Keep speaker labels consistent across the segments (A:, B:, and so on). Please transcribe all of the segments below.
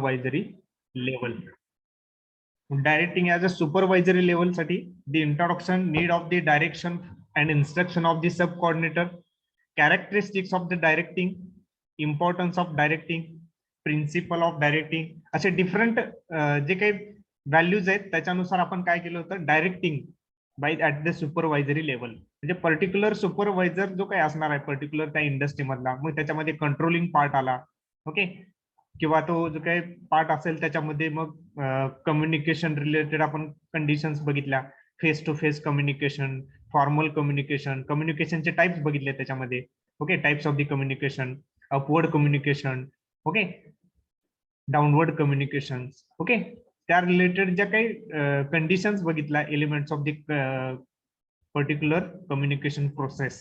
A: supervisory level. Directing as a supervisory level साठी the introduction, need of the direction and instruction of the sub coordinator, characteristics of the directing, importance of directing, principle of directing, असे different जे काही values आहेत त्याच्यानुसार आपण काय केलं होतं, directing by at the supervisory level. म्हणजे पर्टिक्युलर सुपरवायझर जो काही असणार आहे पर्टिक्युलर त्या इंडस्ट्री मधला, मग त्याच्यामध्ये कंट्रोलिंग पार्ट आला, ओके, किंवा तो जो काही पार्ट असेल त्याच्यामध्ये मग कम्युनिकेशन रिलेटेड आपण कंडिशन्स बघितल्या, face to face communication, formal communication, कम्युनिकेशनचे टाइप्स बघितले त्याच्यामध्ये, okay, types of the communication, upward communication, okay, downward communications, okay, त्या रिलेटेड ज्या काही कंडिशन्स बघितल्या, elements of the particular communication process,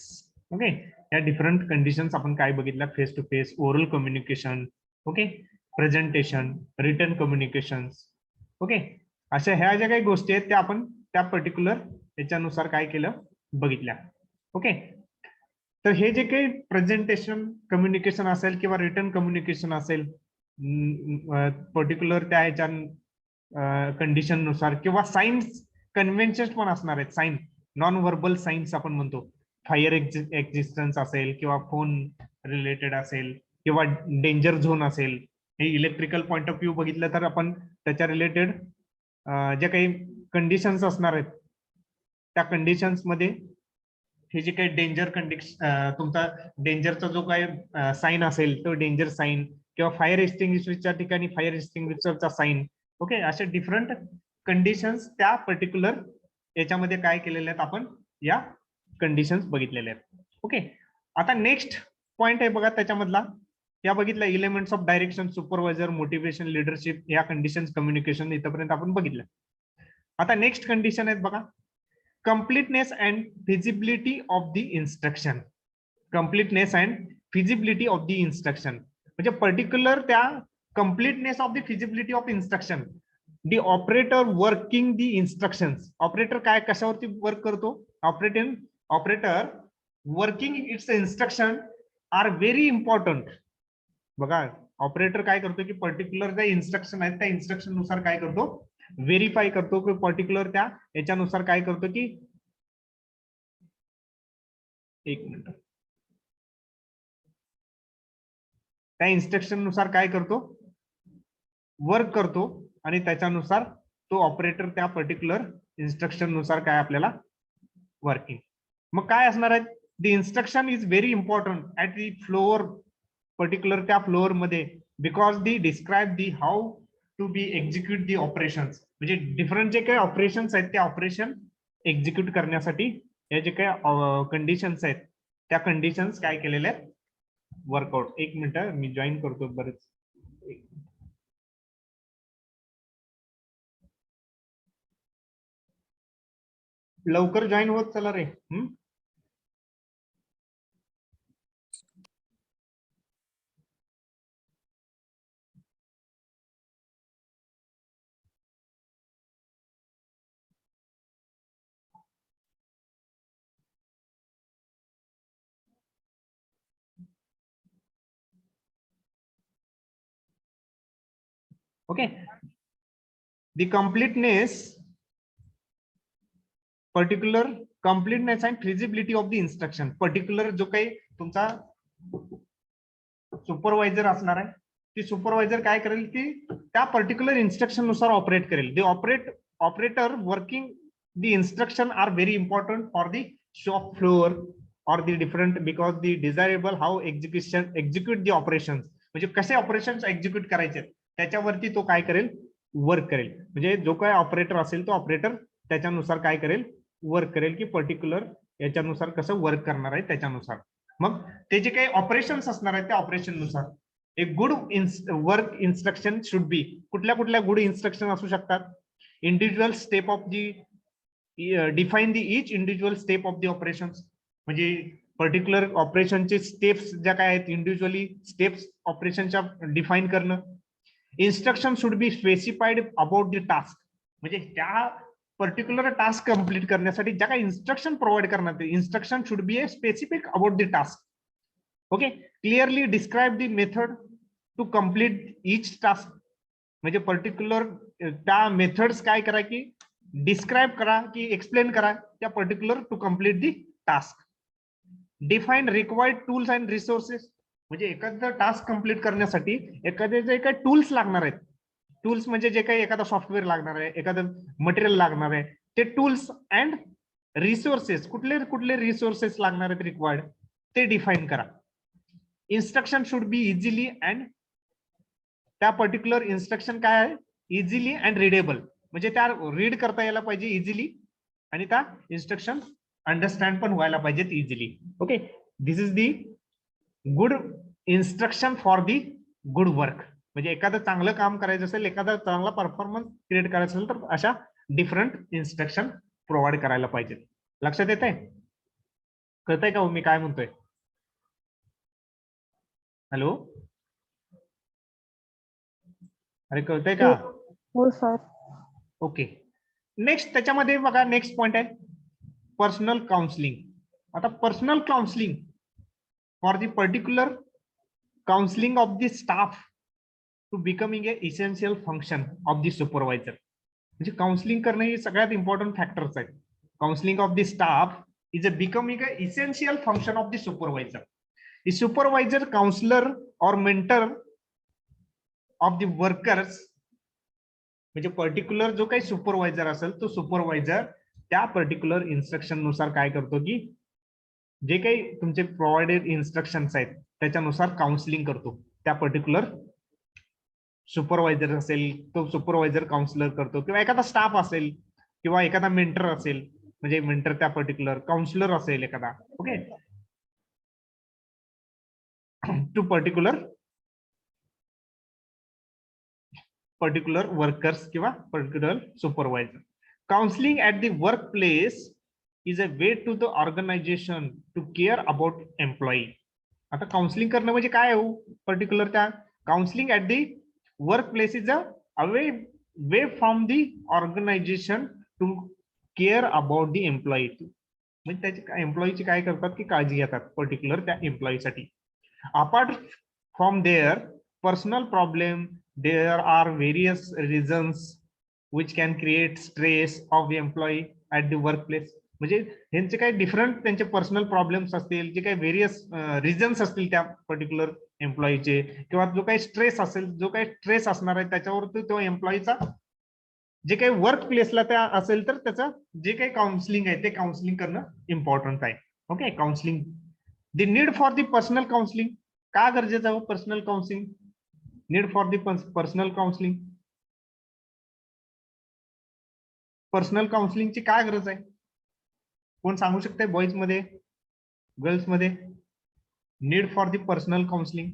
A: okay, या डिफरंट कंडिशन्स आपण काय बघितल्या, face to face, oral communication, okay, presentation, written communications, okay, अशा ह्या ज्या काही गोष्टी आहेत त्या आपण त्या पर्टिक्युलर याच्यानुसार काय केलं बघितल्या, ओके. तर हे जे काही प्रेझेंटेशन कम्युनिकेशन असेल किंवा रिटर्न कम्युनिकेशन असेल पर्टिक्युलर त्या ह्याच्या कंडिशन नुसार, किंवा साइन्स कन्व्हेन्शन पण असणार आहेत, साइन नॉन व्हर्बल साइन्स आपण म्हणतो, फायर एक्झिस्टन्स असेल किंवा फोन रिलेटेड असेल किंवा डेंजर झोन असेल, हे इलेक्ट्रिकल पॉइंट ऑफ व्ह्यू बघितलं तर आपण त्याच्या रिलेटेड ज्या काही कंडिशन्स असणार आहेत त्या कंडिशन्स मध्ये हे जे काही डेंजर कंडिशन, तुमचा डेंजरचा जो काही साईन असेल तो डेंजर साईन, किंवा फायर एक्सटिंग्विशरच्या ठिकाणी फायर एक्सटिंग्विशरचा साईन, ओके, असे डिफरंट कंडिशन्स त्या पर्टिक्युलर याच्यामध्ये काय केलेले आहेत आपण या कंडिशन्स बघितलेले आहेत, ओके. आता नेक्स्ट पॉइंट आहे बघा त्याच्यामधला, या बघितल्या elements of direction, supervisor, motivation, leadership, या कंडिशन्स कम्युनिकेशन इथपर्यंत आपण बघितलं. आता नेक्स्ट कंडिशन आहेत बघा, completeness and feasibility of the instruction, completeness and feasibility of the instruction, म्हणजे पर्टिक्युलर त्या completeness of the feasibility of instruction, the operator working the instructions, operator काय कशावरती वर्क करतो, operator working its instruction are very important. बघा operator काय करतो की particular ज्या इन्स्ट्रक्शन आहेत त्या इन्स्ट्रक्शन नुसार काय करतो, व्हेरीफाय करतो की पर्टिक्युलर त्या याच्यानुसार काय करतो की, एक मिनिट, त्या इन्स्ट्रक्शन नुसार काय करतो, वर्क करतो, आणि त्याच्यानुसार तो ऑपरेटर त्या पर्टिक्युलर इन्स्ट्रक्शन नुसार काय आपल्याला वर्किंग. मग काय असणार आहे, the instruction is very important at the floor, particular त्या फ्लोअर मध्ये, because the describe the how to be execute the operations, म्हणजे डिफरंट जे काही ऑपरेशन्स आहेत त्या ऑपरेशन एक्झिक्यूट करण्यासाठी या जे काही कंडिशन्स आहेत त्या कंडिशन्स काय केलेल्या आहेत, वर्कआउट. एक मिनिट मी जॉईन करतो बरेच, लवकर जॉईन होत चला रे. Okay, the completeness, particular completeness and feasibility of the instruction, particular जो काही तुमचा सुपरवायझर असणार आहे, ती सुपरवायझर काय करेल की त्या पर्टिक्युलर इन्स्ट्रक्शन नुसार ऑपरेट करेल. The operator working the instruction are very important for the shop floor or the different, because the desirable how execute the operations, म्हणजे कसे ऑपरेशन्स एक्झिक्यूट करायचे त्याच्यावरती तो काय करेल, वर्क करेल. म्हणजे जो काय ऑपरेटर असेल तो ऑपरेटर त्याच्यानुसार काय करेल, वर्क करेल की पर्टिक्युलर याच्यानुसार कसं वर्क करणार आहे त्याच्यानुसार. मग ते जे काही ऑपरेशन्स असणार आहेत त्या ऑपरेशन नुसार एक गुड वर्क इन्स्ट्रक्शन शुड बी, कुठल्या कुठल्या गुड इन्स्ट्रक्शन असू शकतात, individual step of the, define the each individual step of the operations, म्हणजे पर्टिक्युलर ऑपरेशनचे स्टेप्स ज्या काय आहेत इंडिव्हिज्युअली स्टेप्स ऑपरेशनच्या डिफाईन करणं. Instruction should B specified about the task, म्हणजे त्या पर्टिक्युलर टास्क कंप्लीट करण्यासाठी ज्या काही इन्स्ट्रक्शन प्रोव्हाइड करण्यात येईल, instruction should be a specific about the task. Okay, clearly describe the method to complete each task, म्हणजे पर्टिक्युलर त्या मेथड्स काय करा की डिस्क्राईब करा की एक्सप्लेन करा त्या particular to complete the task. Define required tools and resources, म्हणजे एखादा टास्क कम्प्लीट करण्यासाठी एखादे जे काही टूल्स लागणार आहेत, टूल्स म्हणजे जे काही एखादा सॉफ्टवेअर लागणार आहे, एखादं मटेरियल लागणार आहे, ते टूल्स अँड रिसोर्सेस कुठले कुठले रिसोर्सेस लागणार आहेत रिक्वायर्ड ते डिफाईन करा. Instruction should B easily and, त्या पर्टिक्युलर इन्स्ट्रक्शन काय आहे, इझिली अँड रिडेबल, म्हणजे त्या रीड करता यायला पाहिजे इझिली आणि त्या इन्स्ट्रक्शन अंडरस्टँड पण व्हायला पाहिजेत easily. Okay, this is the good instruction for the good work. म्हणजे एखादं चांगलं काम करायचं असेल, एखादा चांगला परफॉर्मन्स क्रिएट करायचं असेल तर अशा डिफरंट इन्स्ट्रक्शन प्रोव्हाइड करायला पाहिजे. लक्षात येत आहे, कळतंय का मी काय म्हणतोय? हॅलो, अरे कळतंय का?
B: हो सर.
A: ओके, नेक्स्ट त्याच्यामध्ये बघा नेक्स्ट पॉइंट आहे पर्सनल काउन्सिलिंग. आता personal counselling for the particular counselling of the staff to becoming a essential function of the supervisor. म्हणजे काउन्सिलिंग करणं हे सगळ्यात इम्पॉर्टंट फॅक्टर्स आहेत. Counselling of the staff is a becoming a essential function of the supervisor. The supervisor, counsellor और mentor of the workers, म्हणजे particular जो काही supervisor असेल तो सुपरवायझर त्या पर्टिक्युलर इन्स्ट्रक्शन नुसार काय करतो की जे काही तुमचे प्रोव्हाइडेड इन्स्ट्रक्शन्स आहेत त्याच्यानुसार काउन्सिलिंग करतो. त्या पर्टिक्युलर सुपरवायझर असेल तो सुपरवायझर काउन्सिलर करतो, किंवा एखादा स्टाफ असेल किंवा एखादा मेंटर असेल, म्हणजे मेंटर त्या पर्टिक्युलर काउन्सिलर असेल एखादा. ओके, टू पर्टिक्युलर वर्कर्स किंवा particular supervisor. Counselling at the work place is a way to the organisation to care about employee. आता काउन्सिलिंग करणं म्हणजे काय हो, पर्टिक्युलर त्या counselling at the work place is a way from the organisation to care about the employee. म्हणजे त्याची एम्प्लॉईची काय करतात की काळजी घेतात पर्टिक्युलर त्या एम्प्लॉईसाठी. Apart from their personal problem, there are various reasons which can create stress of the employee at the workplace. म्हणजे ह्यांचे काही डिफरंट त्यांचे पर्सनल प्रॉब्लेम्स असतील, जे काही व्हेरियस रिझन्स असतील त्या पर्टिक्युलर एम्प्लॉईचे, किंवा जो काही स्ट्रेस असेल, जो काही स्ट्रेस असणार आहे त्याच्यावरती तो एम्प्लॉईचा जे काही वर्क प्लेसला त्या असेल तर त्याचं जे काही काउन्सिलिंग आहे ते काउन्सिलिंग करणं इम्पॉर्टंट आहे. Okay, counselling the need for the personal counselling. का गरजेचं आहे personal counselling? Need for the personal counselling, personal काउन्सिलिंगची काय गरज आहे? कोण सांगू शकते बॉईज मध्ये, गर्ल्स मध्ये? Need for the personal counselling.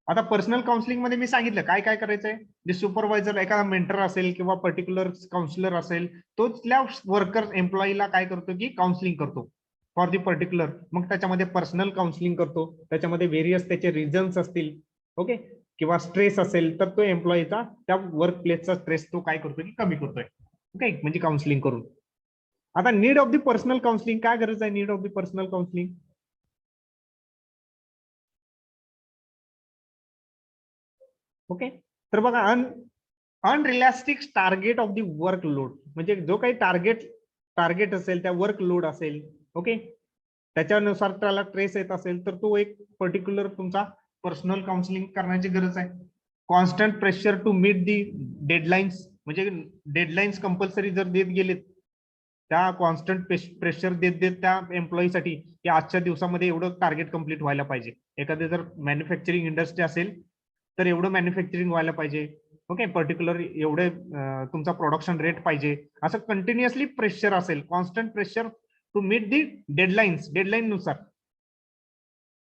A: आता पर्सनल काउन्सिलिंग मध्ये मी सांगितलं काय काय करायचंय. जे सुपरवायझर एखादा मेंटर असेल किंवा पर्टिक्युलर काउन्सिलर असेल, तो तिथल्या वर्कर एम्प्लॉईला काय करतो की काउन्सिलिंग करतो फॉर दी पर्टिक्युलर. मग त्याच्यामध्ये पर्सनल काउन्सिलिंग करतो, त्याच्यामध्ये व्हेरियस त्याचे रिझन्स असतील. ओके, किंवा स्ट्रेस असेल तर तो एम्प्लॉईचा त्या वर्क प्लेसचा स्ट्रेस तो काय करतोय की कमी करतोय. ओके, म्हणजे काउन्सिलिंग करून. आता need of the personal counselling, काय गरज आहे need of the personal counselling? Okay, तर बघा unrealistic target of the work load, म्हणजे जो काही टार्गेट असेल त्या वर्क लोड असेल, ओके, त्याच्यानुसार त्याला ट्रेस येत असेल तर तो एक पर्टिक्युलर तुमचा पर्सनल काउन्सिलिंग करण्याची गरज आहे. Constant pressure to meet the deadlines, म्हणजे डेडलाईन्स कंपल्सरी जर देत गेलेत, त्या कॉन्स्टंट प्रेशर देत देत त्या एम्प्लॉईसाठी की आजच्या दिवसामध्ये एवढं टार्गेट कंप्लीट व्हायला पाहिजे. एखादे जर मॅन्युफॅक्चरिंग इंडस्ट्री असेल तर एवढं मॅन्युफॅक्चरिंग व्हायला पाहिजे. ओके, पर्टिक्युलर एवढे तुमचा प्रोडक्शन रेट पाहिजे, असं कंटिन्युअसली प्रेशर असेल, constant pressure to meet the deadline नुसार.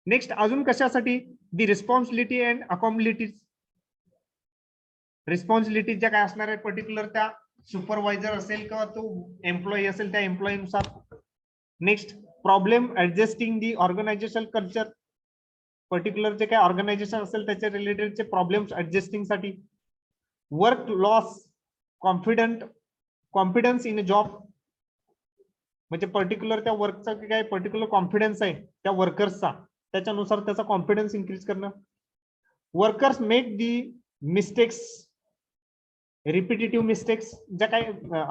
A: नेक्स्ट अजून कशासाठी? The responsibility and accommodities. Responsibility ज्या काय असणार आहे पर्टिक्युलर त्या सुपरवायझर असेल किंवा तो एम्प्लॉई असेल त्या एम्प्लॉई नुसार. नेक्स्ट प्रॉब्लेम ऍडजस्टिंग दी ऑर्गनायझेशन कल्चर. पर्टिक्युलर जे काही ऑर्गनायझेशन असेल त्याच्या रिलेटेडचे प्रॉब्लेम्स ऍडजस्टिंग साठी. Work loss, confidence in a job, म्हणजे पर्टिक्युलर त्या वर्कचा काय पर्टिक्युलर कॉन्फिडन्स आहे त्या वर्कर्सचा, त्याच्यानुसार त्याचा कॉन्फिडन्स इन्क्रीज करणं. Workers make the mistakes repetitive mistakes ज्या काही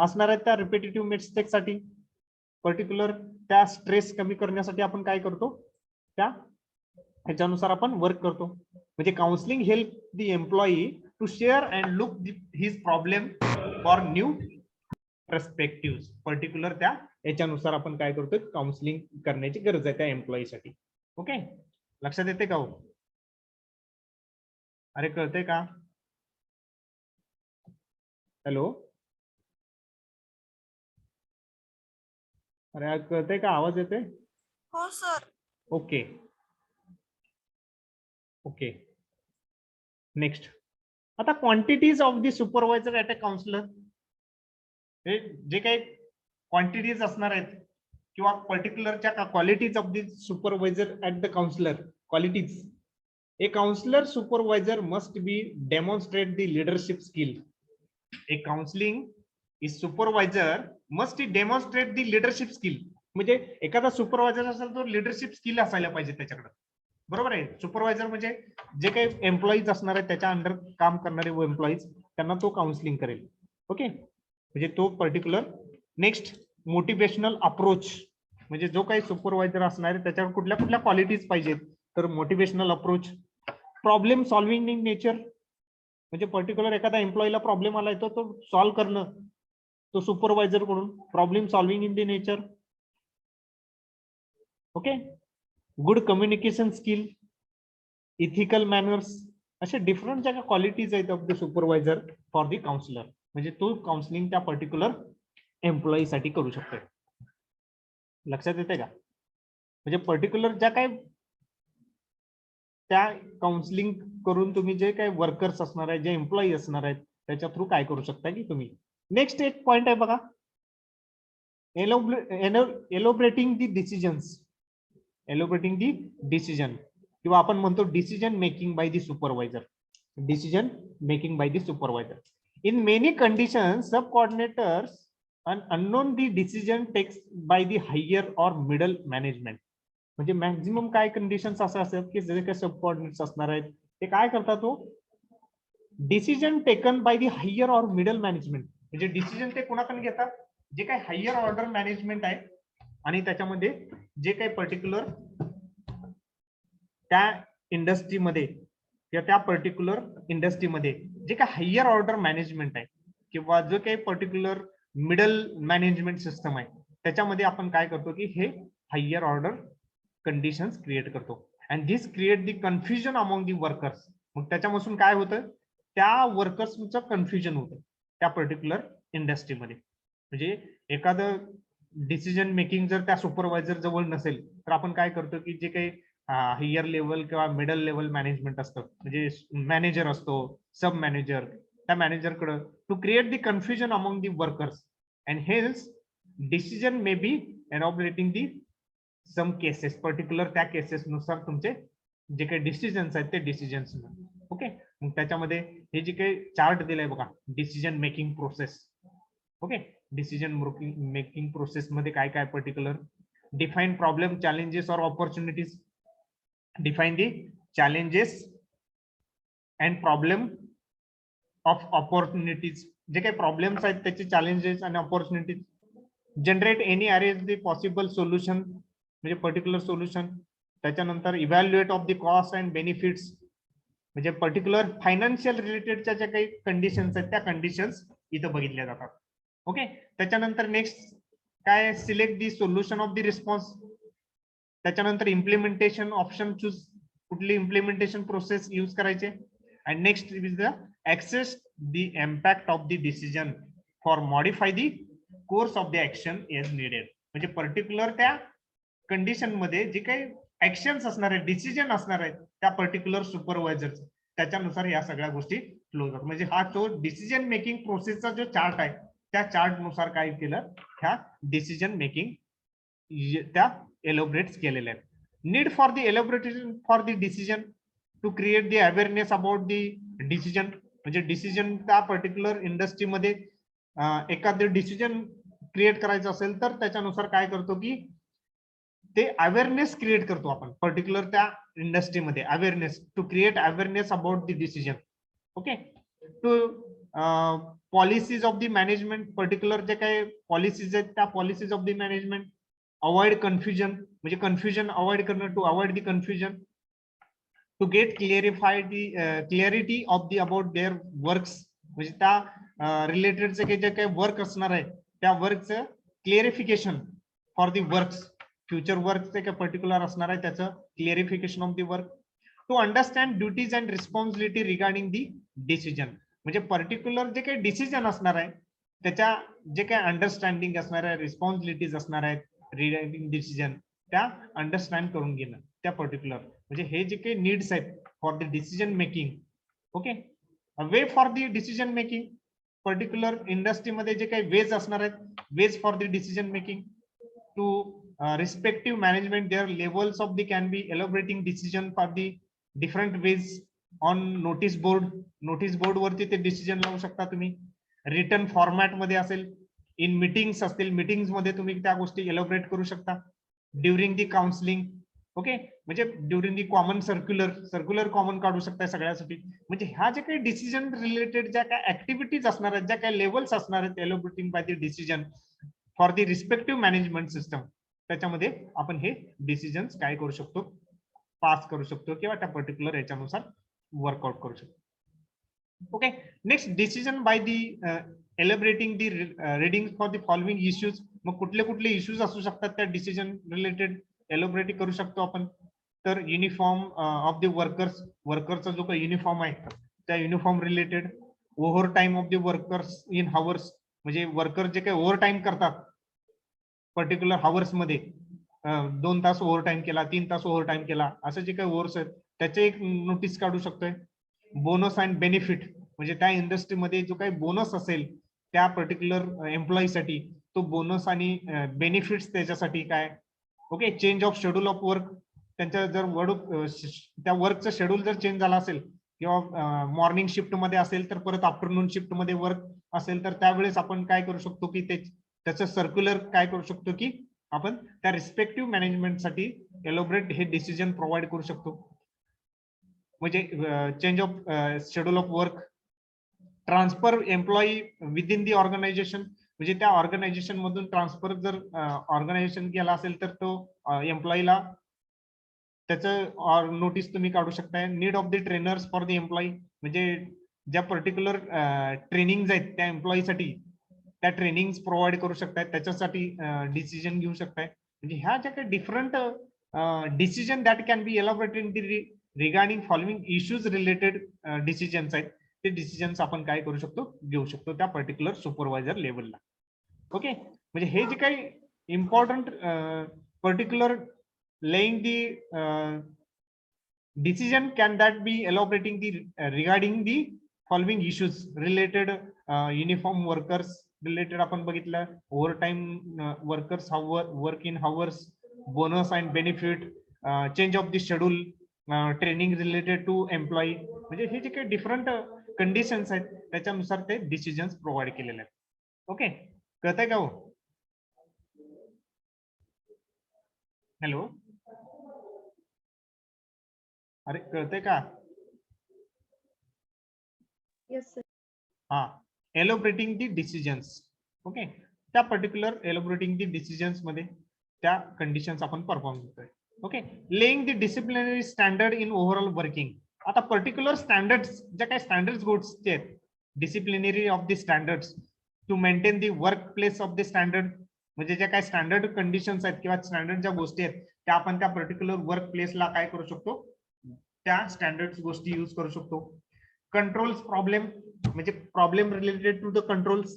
A: असणार आहेत त्या रिपिटेटिव्ह मिस्टेक साठी पर्टिक्युलर त्या स्ट्रेस कमी करण्यासाठी आपण काय करतो, त्या ह्याच्यानुसार आपण वर्क करतो. म्हणजे counselling help the employee to share and look his problem for new perspective. Particular त्या याच्यानुसार आपण काय करतो, काउन्सिलिंग करण्याची गरज आहे त्या एम्प्लॉईसाठी. ओके, लक्षात येते का हो? अरे कळतंय का? हॅलो, अरे कळतंय का? आवाज येतोय?
B: हो सर.
A: Okay okay. नेक्स्ट, आता quantities of the supervisor at a counsellor. हे जे काही क्वांटिटीज असणार आहेत किंवा पर्टिक्युलरच्या qualities of the supervisor at the counsellor. Qualities, a counsellor supervisor must be demonstrate the leadership skill. A counselling is supervisor must demonstrate the leadership skill. म्हणजे एखादा supervisor असेल तो लिडरशिप स्किल असायला पाहिजे त्याच्याकडे. बरोबर आहे. सुपरवायझर म्हणजे जे काही एम्प्लॉईज असणार आहेत त्याच्या अंडर काम करणारे एम्प्लॉईज, त्यांना तो काउन्सिलिंग करेल. ओके, म्हणजे तो पर्टिक्युलर. Next, motivational approach. म्हणजे जो काही सुपरवायझर असणार आहे त्याच्यावर कुठल्या कुठल्या क्वालिटीज पाहिजेत, तर motivational approach. Problem solving in nature. म्हणजे पर्टिक्युलर एखादा एम्प्लॉईला प्रॉब्लेम आलाय तो सॉल्व्ह करणं, तो सुपरवायझर कडून. Problem solving in the nature. Okay. Good communication skill, ethical manners. असे डिफरंट ज्या क्वालिटीज आहेत of the supervisor for the counsellor. म्हणजे तो काउन्सिलिंग त्या पर्टिक्युलर एम्प्लॉई साठी करू शकतोय. लक्षात येते का? म्हणजे पर्टिक्युलर ज्या काही त्या काउन्सिलिंग करून तुम्ही जे काही वर्कर्स असणार आहेत, जे एम्प्लॉई असणार आहेत, त्याच्या थ्रू काय करू शकता की तुम्ही. नेक्स्ट एक पॉइंट आहे बघा, elaborating the decisions. Elaborating the decision किंवा आपण म्हणतो decision making by the supervisor. Decision making by the supervisor. In many conditions sub coordinators and unknown the decision takes by the higher or middle management. म्हणजे maximum काय conditions असे असतात की जे काही सबकॉर्डिनेट्स असणार आहेत ते काय करतात, तो decision taken by the higher or middle management. म्हणजे डिसिजन ते कोणाकडून घेतात, जे काही हायर ऑर्डर मॅनेजमेंट आहे आणि त्याच्यामध्ये जे काही पर्टिक्युलर त्या इंडस्ट्रीमध्ये किंवा त्या पर्टिक्युलर इंडस्ट्रीमध्ये जे काही हायर ऑर्डर मॅनेजमेंट आहे किंवा जो काही पर्टिक्युलर मिडल मॅनेजमेंट सिस्टम आहे त्याच्यामध्ये आपण काय करतो की हे हायर ऑर्डर कंडिशन्स क्रिएट करतो. And this create the confusion among the workers. मग त्याच्यापासून काय होतं, त्या वर्कर्सचं कन्फ्युजन होतं त्या पर्टिक्युलर इंडस्ट्रीमध्ये. म्हणजे एखादं डिसिजन मेकिंग जर त्या सुपरवायझर जवळ नसेल तर आपण काय करतो की जे काही हायर लेवल किंवा मिडल लेवल मॅनेजमेंट असतं, म्हणजे मॅनेजर असतो, सब मॅनेजर, त्या मॅनेजरकडे to create the confusion among the workers and helps decision may be elaborating the some cases. Particular त्या केसेस नुसार तुमचे जे काही डिसिजन्स आहेत ते डिसिजन्स. ओके, मग त्याच्यामध्ये हे जे काही चार्ट दिलाय बघा, decision making process. Okay, decision making process मध्ये काय काय पर्टिक्युलर डिफाईन प्रॉब्लेम, चॅलेंजेस और opportunities. Define the challenges and problem of opportunities. जे काही प्रॉब्लेम्स आहेत त्याचे चॅलेंजेस आणि ऑपॉर्च्युनिटीज. जनरेट एनी अरेंज दी पॉसिबल सोल्युशन, म्हणजे पर्टिक्युलर सोल्युशन. त्याच्यानंतर evaluate of the cost and benefits. म्हणजे पर्टिक्युलर फायनान्शियल रिलेटेडच्या ज्या काही कंडिशन्स आहेत त्या कंडिशन्स इथं बघितल्या जातात. ओके, त्याच्यानंतर नेक्स्ट काय, select the solution of the response. त्याच्यानंतर इम्प्लिमेंटेशन ऑप्शन चूज, कुठली इम्प्लिमेंटेशन प्रोसेस यूज करायचे. And next is the access the impact of the decision for modify the course of the action as needed. म्हणजे particular त्या condition मध्ये जे काही actions असणार आहेत, डिसिजन असणार आहेत त्या पर्टिक्युलर सुपरवायझर, त्याच्यानुसार या सगळ्या गोष्टी फ्लो होतात. म्हणजे हा तो डिसिजन मेकिंग प्रोसेसचा जो चार्ट आहे त्या चार्ट नुसार काय केलं, ह्या डिसिजन मेकिंग त्या एलोबरेट केलेल्या आहेत. Need for the elaboration for the decision to create the awareness about the decision. म्हणजे डिसिजन त्या पर्टिक्युलर इंडस्ट्रीमध्ये एखादं डिसिजन क्रिएट करायचं असेल तर त्याच्यानुसार काय करतो की ते अवेअरनेस क्रिएट करतो आपण पर्टिक्युलर त्या इंडस्ट्रीमध्ये. Awareness, to create awareness about the decision. Okay, to policies of the management, particular जे काही पॉलिसीज आहेत त्या policies of the management. Avoid confusion, म्हणजे कन्फ्युजन अवॉइड करणं, to avoid the confusion, to get clarity of the about their works, म्हणजे त्या रिलेटेडचे जे काही वर्क असणार आहे त्या वर्कचं clarification for the works, future वर्कचे काही पर्टिक्युलर असणार आहे त्याचं clarification of the work. To understand duties and responsibility regarding the decision, म्हणजे पर्टिक्युलर जे काही डिसिजन असणार आहे त्याच्या जे काही अंडरस्टँडिंग असणार आहे, रिस्पॉन्सिबिलिटीज असणार आहेत रिगार्डिंग डिसिजन, त्या अंडरस्टँड करून घेणं त्या पर्टिक्युलर, म्हणजे हे जे काही नीड्स आहेत for the decision making. Okay, way for the decision making, particular इंडस्ट्रीमध्ये जे काही वेज असणार आहेत, ways for the decision making. To respective management their levels of the can be elaborating decision for the different ways on notice board वरती ते decision लावू शकता तुम्ही. रिटर्न फॉर्मॅट मध्ये असेल, इन मीटिंग्स असतील, मीटिंग्स मध्ये तुम्ही त्या गोष्टी एलोबरेट करू शकता. ड्युरिंग दी काउन्सिलिंग, ओके, म्हणजे during the common circular common काढू शकता सगळ्यासाठी. म्हणजे ह्या जे काही डिसिजन रिलेटेड ज्या काही ऍक्टिव्हिटीज असणार आहेत, ज्या काही लेवल्स असणार आहेत elaborating by the decision for the respective management system, त्याच्यामध्ये आपण हे डिसिजन्स काय करू शकतो, पास करू शकतो किंवा त्या पर्टिक्युलर याच्यानुसार वर्कआउट करू शकतो. Okay, next decision by the elaborating the reading for the following issues. मग कुठले कुठले इश्यूज असू शकतात त्या डिसिजन रिलेटेड एलिब्रेट करू शकतो आपण. तर युनिफॉर्म ऑफ द वर्करचा जो काही युनिफॉर्म आहे त्या uniform related. Over time of the workers in hours, म्हणजे वर्कर जे काही ओव्हर टाइम करतात पर्टिक्युलर हावर्स मध्ये, 2 तास ओव्हर टाइम केला, 3 तास ओव्हर टाइम केला, असं जे काही ओव्हर्स आहेत त्याचे एक नोटीस काढू शकतोय. बोनस अँड बेनिफिट, म्हणजे त्या इंडस्ट्रीमध्ये जो काही बोनस असेल त्या पर्टिक्युलर एम्प्लॉईसाठी, तो बोनस आणि बेनिफिट्स त्याच्यासाठी काय. Okay, change of schedule of work, त्यांच्या जर त्या वर्कचं शेड्यूल जर चेंज झाला असेल किंवा मॉर्निंग शिफ्ट मध्ये असेल तर परत आफ्टरनून शिफ्ट मध्ये वर्क असेल तर त्यावेळेस आपण काय करू शकतो की त्याचं सर्क्युलर काय करू शकतो की आपण त्या रिस्पेक्टिव्ह मॅनेजमेंटसाठी एलोबरेट हे डिसिजन प्रोव्हाइड करू शकतो. म्हणजे change of schedule of work, transfer employee within the organisation, म्हणजे त्या ऑर्गनायझेशन मधून ट्रान्सफर जर ऑर्गनायझेशन केला असेल तर तो एम्प्लॉईला त्याचं नोटीस तुम्ही काढू शकताय. Need of the trainers for the employee, म्हणजे ज्या पर्टिक्युलर ट्रेनिंग आहेत त्या एम्प्लॉईसाठी त्या ट्रेनिंग प्रोव्हाइड करू शकताय, त्याच्यासाठी डिसिजन घेऊ शकताय. म्हणजे ह्या ज्या काही different decision that can be elaborated regarding following issues related decisions आहेत, ते डिसिजन्स आपण काय करू शकतो, घेऊ शकतो त्या पर्टिक्युलर सुपरवायझर लेवलला. ओके, म्हणजे हे जे काही important particular laying the decision can that be elaborating the regarding the following issues related uniform workers related आपण बघितलं, overtime workers work in hours, bonus and benefit, change of the schedule, training related to employee, म्हणजे हे जे काही different conditions आहेत त्याच्यानुसार ते decisions provide केलेले आहेत. ओके, कळतंय का हो? हॅलो, अरे कळतंय का?
B: Yes, sir.
A: हा, एलोबरेटिंग दी डिसिजन्स. ओके, त्या पर्टिक्युलर एलोबरेटिंग दी डिसिजन्स मध्ये त्या कंडिशन्स आपण परफॉर्म करतोय. Okay, laying the disciplinary standard in overall working. आता पर्टिक्युलर स्टँडर्ड्स ज्या काही स्टँडर्ड गोष्टी आहेत, disciplinary of the standards to maintain the work place of the standard, म्हणजे ज्या काही स्टँडर्ड कंडिशन्स आहेत किंवा स्टँडर्ड ज्या गोष्टी आहेत त्या आपण त्या पर्टिक्युलर वर्क प्लेसला काय करू शकतो, त्या स्टँडर्ड गोष्टी यूज करू शकतो. कंट्रोल्स प्रॉब्लेम, म्हणजे problem related to the controls,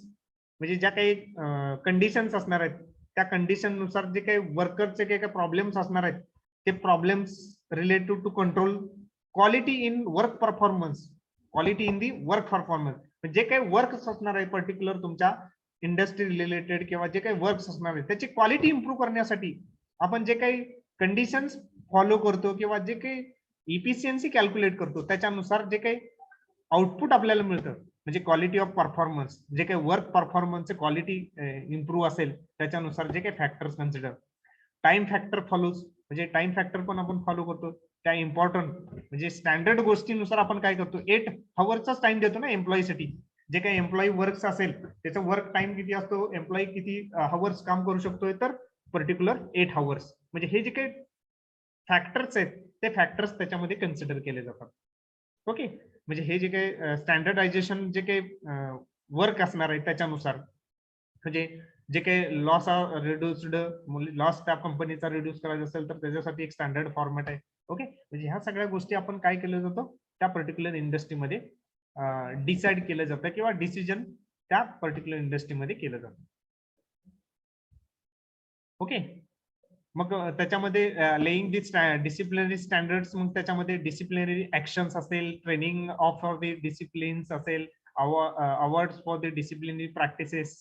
A: म्हणजे ज्या काही कंडिशन्स असणार आहेत त्या कंडिशन नुसार जे काही वर्करचे काही प्रॉब्लेम्स असणार आहेत ते problems related to control. Quality in work performance, quality in the work performance, जे काही वर्क असणार आहे पर्टिक्युलर तुमच्या इंडस्ट्री रिलेटेड किंवा जे काही वर्क असणार आहे त्याची क्वालिटी इम्प्रूव्ह करण्यासाठी आपण जे काही कंडिशन्स फॉलो करतो किंवा जे काही इफिशियन्सी कॅल्क्युलेट करतो त्याच्यानुसार जे काही आउटपुट आपल्याला मिळतं, म्हणजे क्वालिटी ऑफ परफॉर्मन्स, जे काही वर्क परफॉर्मन्सचे क्वालिटी इम्प्रूव्ह असेल त्याच्यानुसार जे काही factors consider. Time factor follows, म्हणजे टाइम फॅक्टर पण आपण फॉलो करतो त्या इम्पॉर्टंट, म्हणजे स्टँडर्ड गोष्टीनुसार आपण काय करतो, 8 hours टाइम देतो ना एम्प्लॉईसाठी, जे काही एम्प्लॉई वर्क्स असेल त्याचा वर्क टाइम किती असतो, एम्प्लॉई किती हवर्स काम करू शकतोय, तर पर्टिक्युलर 8 हवर्स. म्हणजे हे जे काही फॅक्टर्स आहेत ते फॅक्टर्स त्याच्यामध्ये कन्सिडर केले जातात. ओके, म्हणजे हे जे काही स्टँडर्डायझेशन जे काही वर्क असणार आहे त्याच्यानुसार, म्हणजे जे काही लॉस रिड्युस्ड लॉस त्या कंपनीचा रिड्यूस करायचा असेल तर त्याच्यासाठी एक स्टँडर्ड फॉर्मॅट आहे. ओके, म्हणजे ह्या सगळ्या गोष्टी आपण काय केलं जातं त्या पर्टिक्युलर इंडस्ट्रीमध्ये डिसाइड केलं जातं किंवा डिसिजन त्या पर्टिक्युलर इंडस्ट्रीमध्ये केलं जातं. ओके, मग त्याच्यामध्ये लेईंग दी डिसिप्लिनरी स्टँडर्ड्स, मग त्याच्यामध्ये डिसिप्लिनरी ऍक्शन्स असेल, ट्रेनिंग ऑफ दी डिसिप्लिन्स असेल, awards for the disciplinary practices,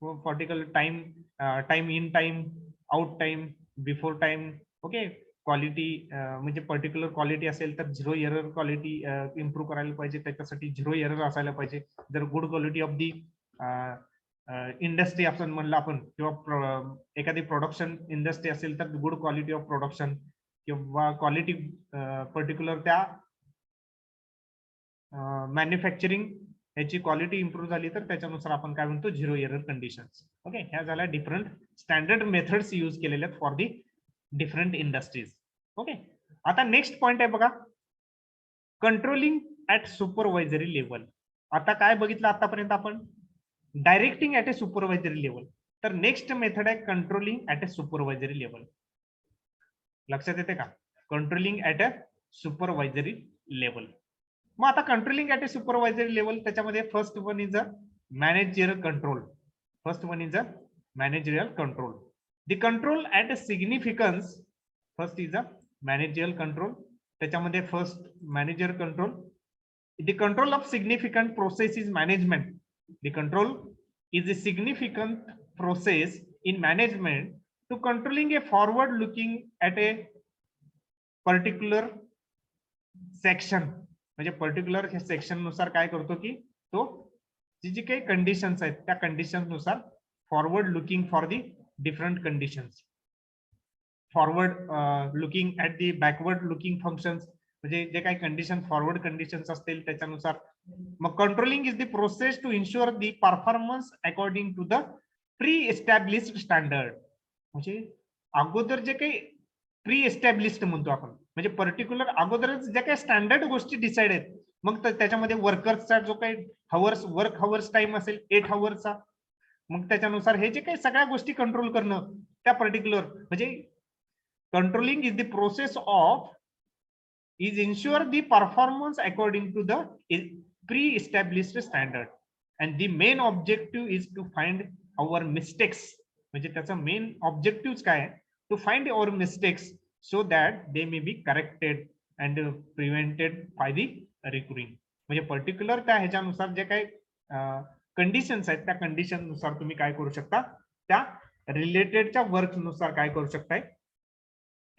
A: particular time in time, out time, before time. Okay, quality म्हणजे पर्टिक्युलर क्वालिटी असेल तर 0 एरर क्वालिटी इम्प्रूव्ह करायला पाहिजे, त्याच्यासाठी 0 एरर असायला पाहिजे. जर good quality of the industry आपण म्हणलं आपण, किंवा एखादी प्रोडक्शन इंडस्ट्री असेल तर गुड क्वालिटी ऑफ प्रोडक्शन किंवा क्वालिटी पर्टिक्युलर त्या मॅन्युफॅक्चरिंग याची क्वालिटी इम्प्रूव्ह झाली तर त्याच्यानुसार आपण काय म्हणतो 0 एरर कंडिशन्स. ओके, ह्या झाल्या डिफरंट स्टँडर्ड मेथड्स यूज केलेले आहेत for the different industries. Okay, आता नेक्स्ट पॉइंट आहे बघा, कंट्रोलिंग ऍट सुपरवायझरी लेवल. आता काय बघितलं आतापर्यंत आपण, directing at a supervisory level. तर नेक्स्ट मेथड आहे controlling at a supervisory level. लक्षात येते का, controlling at a supervisory level. मग आता controlling at a supervisory level, त्याच्यामध्ये first one is a managerial control. First one is a managerial control. The control at a significance, first is a managerial control. त्याच्यामध्ये first manager control. The control of significant process is management. The control is a significant process in management to controlling a forward looking at a particular section. म्हणजे particular section नुसार काय करतो की तो जी काही conditions आहेत त्या कंडिशन्स नुसार forward looking for the different conditions, forward looking at the backward looking functions, म्हणजे जे काही कंडिशन फॉरवर्ड कंडिशन्स असतील त्याच्यानुसार. मग controlling is the process to ensure the performance according to the pre established standard. म्हणजे अगोदर जे काही प्री एस्टॅब्लिश्ड म्हणतो आपण, म्हणजे पर्टिक्युलर अगोदरच ज्या काही स्टँडर्ड गोष्टी डिसाइड आहेत, मग त्याच्यामध्ये वर्कर्सचा जो काही वर्क हवर्स टाइम असेल 8 हवर्सचा, मग त्याच्यानुसार हे जे काही सगळ्या गोष्टी कंट्रोल करणं त्या पर्टिक्युलर, म्हणजे controlling is the process of is ensure the performance according to the pre-established standard, and the main objective is to find our mistakes. म्हणजे त्याचा मेन ऑब्जेक्टिव्ह काय आहे, to find our mistakes so that they may be corrected and prevented by the recurring. म्हणजे particular त्या ह्याच्यानुसार जे काही conditions आहेत त्या कंडिशन नुसार तुम्ही काय करू शकता, त्या रिलेटेडच्या वर्क नुसार काय करू शकताय,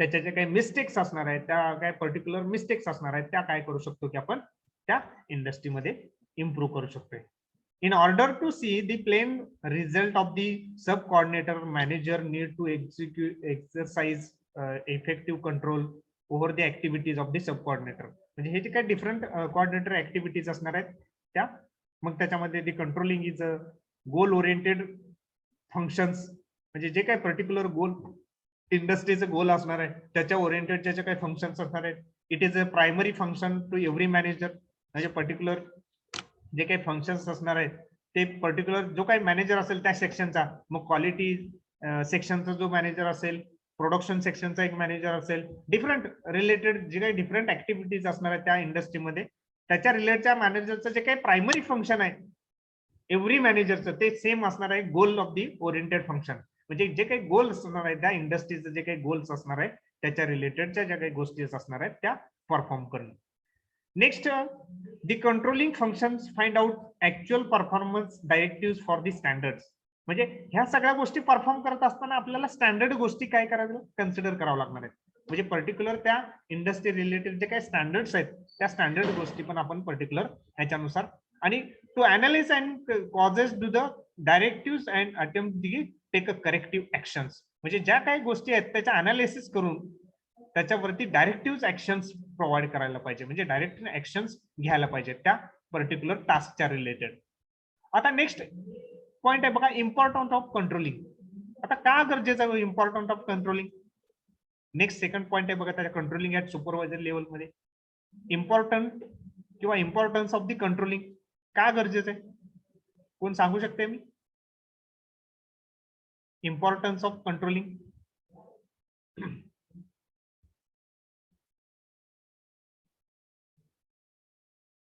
A: त्याच्या जे काही मिस्टेक्स असणार आहेत त्या काय पर्टिक्युलर मिस्टेक्स असणार आहेत त्या काय करू शकतो की आपण त्या इंडस्ट्रीमध्ये इम्प्रूव्ह करू शकतोय. In order to see the plain result of the sub coordinator manager need to exercise effective control over the activities of the sub coordinator. म्हणजे हे जे काही डिफरंट कोऑर्डिनेटर ऍक्टिव्हिटीज असणार आहेत त्या, मग त्याच्यामध्ये the controlling is a goal oriented functions, म्हणजे जे काही पर्टिक्युलर गोल इंडस्ट्रीचं गोल असणार आहे त्याच्या ओरिएंटेड जे काही फंक्शन्स असणार आहेत. It is a primary function to every manager. म्हणजे पर्टिक्युलर जे काही फंक्शन्स असणार आहेत ते पर्टिक्युलर जो काही मॅनेजर असेल त्या सेक्शनचा, मग क्वालिटी सेक्शनचा जो मॅनेजर असेल, प्रोडक्शन सेक्शनचा एक मॅनेजर असेल, डिफरंट रिलेटेड जे काही डिफरंट ऍक्टिव्हिटीज असणार आहेत त्या इंडस्ट्रीमध्ये, त्याच्या रिलेटेडच्या मॅनेजरचं जे काही प्रायमरी फंक्शन आहे एव्हरी मॅनेजरचं ते सेम असणार आहे goal of the oriented function. म्हणजे जे काही गोल्स असणार आहेत त्या इंडस्ट्रीचे जे काही गोल्स असणार आहेत त्याच्या रिलेटेडच्या ज्या काही गोष्टी असणार आहेत त्या परफॉर्म करणं. Next, the controlling functions find out actual performance directive for the standards. म्हणजे ह्या सगळ्या गोष्टी परफॉर्म करत असताना आपल्याला स्टँडर्ड गोष्टी काय करायला कन्सिडर करावं लागणार आहेत. म्हणजे पर्टिक्युलर त्या इंडस्ट्री रिलेटेड जे काही स्टँडर्ड्स आहेत त्या स्टँडर्ड गोष्टी पण आपण पर्टिक्युलर ह्याच्यानुसार, आणि to analyse and causes do the directive and attempt the take a corrective actions. म्हणजे ज्या काही गोष्टी आहेत त्याच्या अनालिसिस करून त्याच्यावरती डायरेक्टिव्ह ऍक्शन्स प्रोव्हाइड करायला पाहिजे, म्हणजे डायरेक्ट ऍक्शन्स घ्यायला पाहिजे त्या पर्टिक्युलर टास्कच्या रिलेटेड. आता नेक्स्ट पॉइंट आहे बघा, इम्पॉर्टन्स ऑफ कंट्रोलिंग. आता का गरजेचं आहे importance of controlling? Next second point आहे बघा त्याच्या, कंट्रोलिंग ऍट सुपरवायझर लेवल मध्ये. इम्पॉर्टंट किंवा इम्पॉर्टन्स ऑफ द कंट्रोलिंग का गरजेचं आहे? कोण सांगू शकते मी? इम्पॉर्टन्स ऑफ कंट्रोलिंग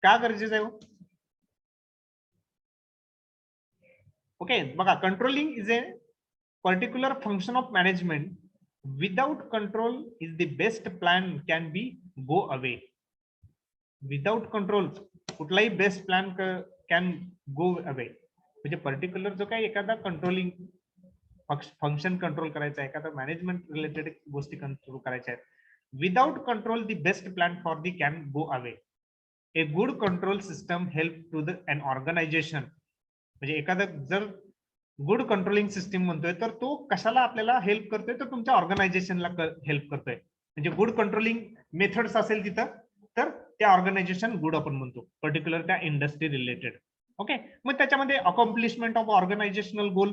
A: का गरजेचं आहे? ओके बघा, controlling is a particular function of management. Without control is the best plan can be go away. Without control कुठलाही best plan can go away. म्हणजे पर्टिक्युलर जो काही एखादा कंट्रोलिंग फंक्शन कंट्रोल करायचा आहे, एखादा मॅनेजमेंट रिलेटेड गोष्टी कंट्रोल करायच्या आहेत, without control the best plan for the can go away. A good control system help to the an organization. म्हणजे एखादा जर गुड कंट्रोलिंग सिस्टीम म्हणतोय तर तो कशाला आपल्याला हेल्प करतोय? तर तुमच्या ऑर्गनायझेशनला हेल्प करतोय. म्हणजे गुड कंट्रोलिंग मेथड्स असेल तिथं तर त्या ऑर्गनायझेशन गुड आपण म्हणतो, पर्टिक्युलर त्या इंडस्ट्री रिलेटेड. ओके, मग त्याच्यामध्ये accomplishment of organisational goal,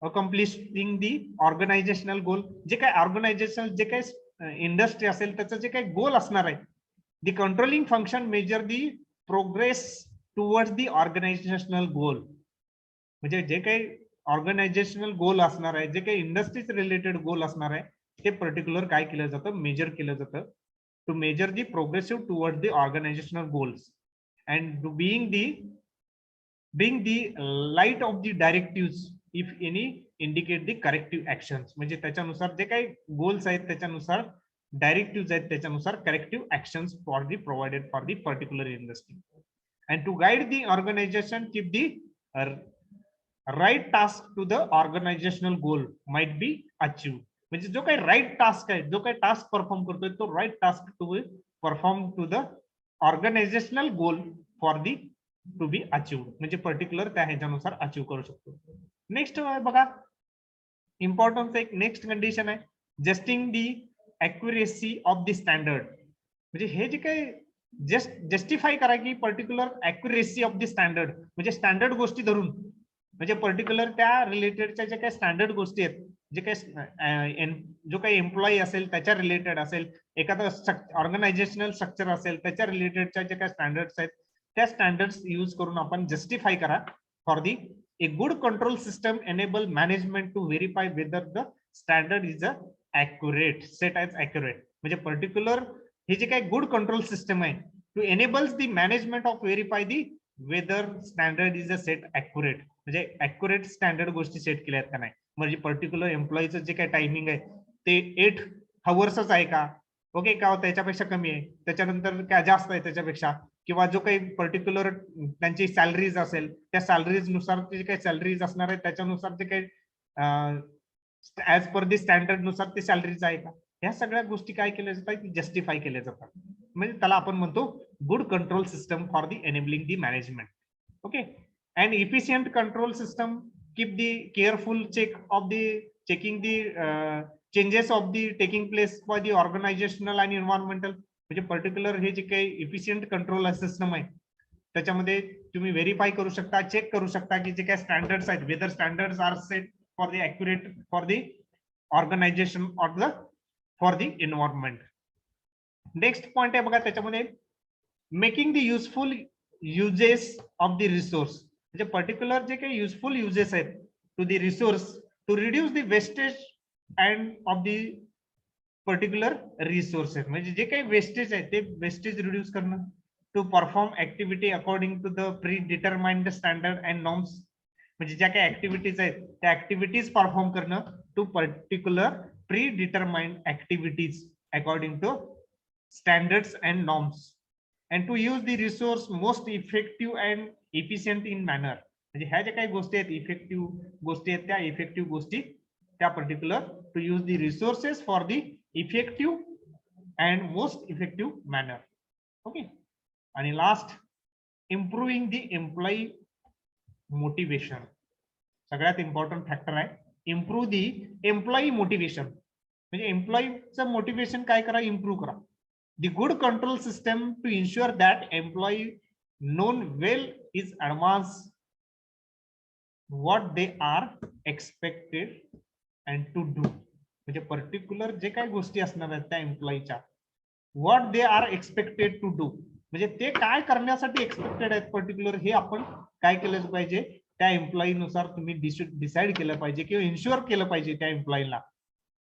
A: accomplishing the organisational goal. जे काही ऑर्गनायझेशन, जे काही इंडस्ट्री असेल त्याचं जे काही गोल असणार आहे, the controlling function measure the progress towards the organisational goal. म्हणजे जे काही ऑर्गनायझेशनल गोल असणार आहे, जे काही इंडस्ट्रीज रिलेटेड गोल असणार आहे, ते पर्टिक्युलर काय केलं जातं? मेजर केलं जातं. To measure the progressive toward the organizational goals and being the light of the directives if any indicate the corrective actions. म्हणजे त्याच्यानुसार जे काही गोल्स आहेत त्याच्यानुसार डायरेक्टिव्ह आहेत, त्याच्यानुसार corrective actions for the provided for the particular industry. And to guide the organization keep the right task to the organizational goal might be achieve. म्हणजे जो काही राईट टास्क आहे, जो काही टास्क परफॉर्म करतोय तो right task to perform to the organizational goal for the to be achieve. म्हणजे particular त्या ह्याच्यानुसार अचीव्ह करू शकतो. नेक्स्ट बघा, इम्पॉर्टन्स एक नेक्स्ट कंडिशन आहे, जस्टिंग दी ऍक्युरेसी ऑफ द स्टँडर्ड. म्हणजे हे जे काही जस्टिफाय करा की पर्टिक्युलर ऍक्युरेसी ऑफ द स्टँडर्ड, म्हणजे स्टँडर्ड गोष्टी धरून, म्हणजे पर्टिक्युलर त्या रिलेटेडच्या जे काही स्टँडर्ड गोष्टी आहेत, जे काही जो काही एम्प्लॉई असेल त्याच्या रिलेटेड असेल, एखादा ऑर्गनायझेशनल स्ट्रक्चर असेल त्याच्या रिलेटेडच्या जे काही स्टँडर्ड्स आहेत, त्या स्टँडर्ड्स यूज करून आपण जस्टिफाय करा for the a good control system enable management to verify whether the standard is accurate, set as accurate. म्हणजे पर्टिक्युलर हे जे काही गुड कंट्रोल सिस्टम आहे, to enables the management of verify the whether standard is a set accurate. म्हणजे accurate standard गोष्टी set केल्या आहेत का नाही. म्हणजे पर्टिक्युलर एम्प्लॉईचं जे काही टायमिंग आहे ते 8 hours आहे का, ओके, का त्याच्यापेक्षा कमी आहे, त्याच्यानंतर काय जास्त आहे त्याच्यापेक्षा, किंवा जो काही पर्टिक्युलर त्यांची सॅलरीज असेल त्या सॅलरीज नुसार जे काही सॅलरीज असणार आहे त्याच्यानुसार जे काही ऍज पर दी स्टँडर्ड नुसार ते सॅलरीज आहे का. ह्या सगळ्या गोष्टी काय केल्या जातात? जस्टिफाय केल्या जातात. म्हणजे त्याला आपण म्हणतो good control system for the enabling the management. Okay, and efficient control system keep the careful check of the checking the changes of the taking place for the organizational आणि एन्व्हायरमेंटल. म्हणजे particular हे जे काही efficient control system आहे त्याच्यामध्ये तुम्ही verify करू शकता, चेक करू शकता की जे काही स्टँडर्ड्स आहेत, whether standards are set for the accurate for the organization or the for the environment. Next point आहे बघा त्याच्यामध्ये, making the useful uses of the resource. म्हणजे पर्टिक्युलर जे काही युजफुल युजेस आहेत to the resource to reduce the wastage and of the particular resources. म्हणजे जे काही वेस्टेज आहे ते वेस्टेज रिड्यूस करणं, to perform activity according to the pre determined standard and norms. म्हणजे ज्या काही ऍक्टिव्हिटीज आहेत त्या ऍक्टिव्हिटीज परफॉर्म करणं to particular pre determined activities according to standards and norms, and to use the resource most effective and efficient in manner. म्हणजे ह्या ज्या काही गोष्टी आहेत, इफेक्टिव्ह गोष्टी आहेत, त्या इफेक्टिव्ह गोष्टी त्या particular to use the resources for the effective and most effective manner. Okay, आणि last, improving the employee motivation. सगळ्यात इम्पॉर्टंट फॅक्टर आहे, इम्प्रूव्ह दी एम्प्लॉई मोटिवेशन. म्हणजे एम्प्लॉईचं मोटिवेशन काय करा, इम्प्रूव्ह करा. The good control system to ensure that employee known well is advance what they are expected and to do, म्हणजे particular जे काही गोष्टी असणार आहेत त्या एम्प्लॉईच्या, what they are expected to do, म्हणजे ते काय करण्यासाठी एक्सपेक्टेड आहेत पर्टिक्युलर, हे आपण काय केलं पाहिजे, त्या एम्प्लॉई नुसार तुम्ही डिसाईड केलं पाहिजे किंवा इन्शुअर केलं पाहिजे त्या एम्प्लॉईला,